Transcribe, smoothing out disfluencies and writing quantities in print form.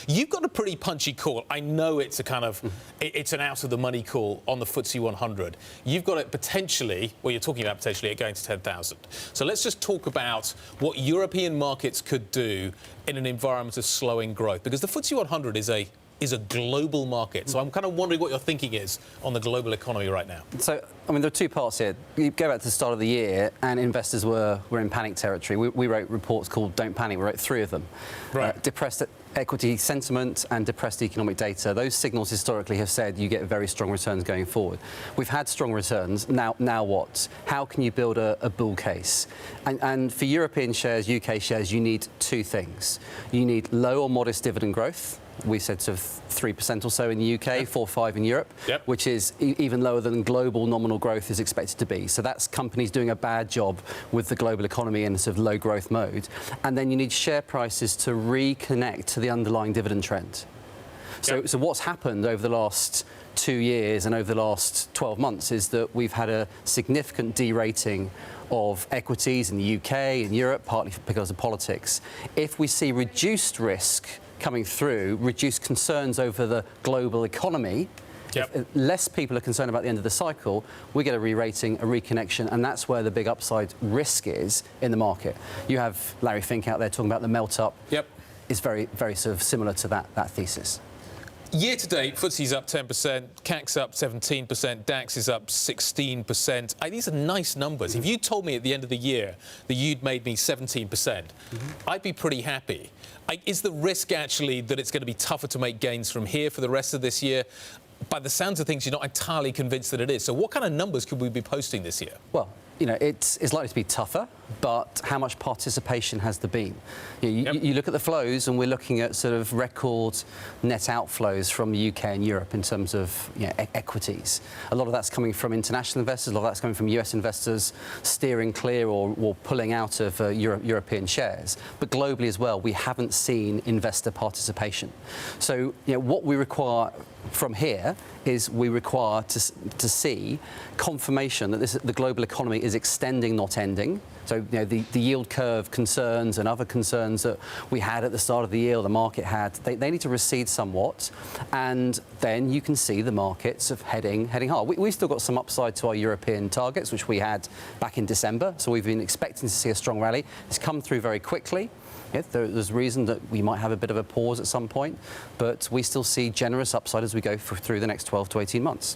You've got a pretty punchy call. I know it's a kind of, it's an out-of-the-money call on the FTSE 100. You've got it potentially, well, you're talking about potentially it going to 10,000. So let's just talk about what European markets could do in an environment of slowing growth, because the FTSE 100 is a global market. So I'm kind of wondering what your thinking is on the global economy right now. So, I mean, there are two parts here. You go back to the start of the year, and investors were in panic territory. We wrote reports called Don't Panic. We wrote 3 of them. Right. Depressed equity sentiment and depressed economic data. Those signals historically have said you get very strong returns going forward. We've had strong returns. Now what? How can you build a bull case? And for European shares, UK shares, you need 2 things. You need low or modest dividend growth. We said sort of 3% or so in the UK, Yep. 4-5 in Europe, Yep. which is even lower than global nominal growth is expected to be. So that's companies doing a bad job with the global economy in a sort of low growth mode. And then you need share prices to reconnect to the underlying dividend trend. So what's happened over the last 2 years and over the last 12 months is that we've had a significant derating of equities in the UK, in Europe, partly because of politics. If we see reduced risk coming through, reduced concerns over the global economy, if less people are concerned about the end of the cycle, we get a re-rating, a reconnection, and that's where the big upside risk is in the market. You have Larry Fink out there talking about the melt-up. Yep. It's very, very sort of similar to that thesis. Year to date, FTSE's up 10%, CAC's up 17%, DAX is up 16%. These are nice numbers. If you told me at the end of the year that you'd made me 17%, I'd be pretty happy. Is the risk actually that it's going to be tougher to make gains from here for the rest of this year? By the sounds of things, you're not entirely convinced that it is. So what kind of numbers could we be posting this year? Well, you know, it's likely to be tougher, but how much participation has there been? You look at the flows, and we're looking at sort of record net outflows from the UK and Europe in terms of equities. A lot of that's coming from international investors, a lot of that's coming from US investors steering clear or pulling out of European shares. But globally as well, we haven't seen investor participation. So, what we require from here is we require to see confirmation that the global economy is extending, not ending. So, the yield curve concerns and other concerns that we had at the start of the year, or the market had, they need to recede somewhat, and then you can see the markets of heading hard. We've still got some upside to our European targets, which we had back in December, so we've been expecting to see a strong rally. It's come through very quickly. There's reason that we might have a bit of a pause at some point, but we still see generous upside as we go through the next 12 to 18 months.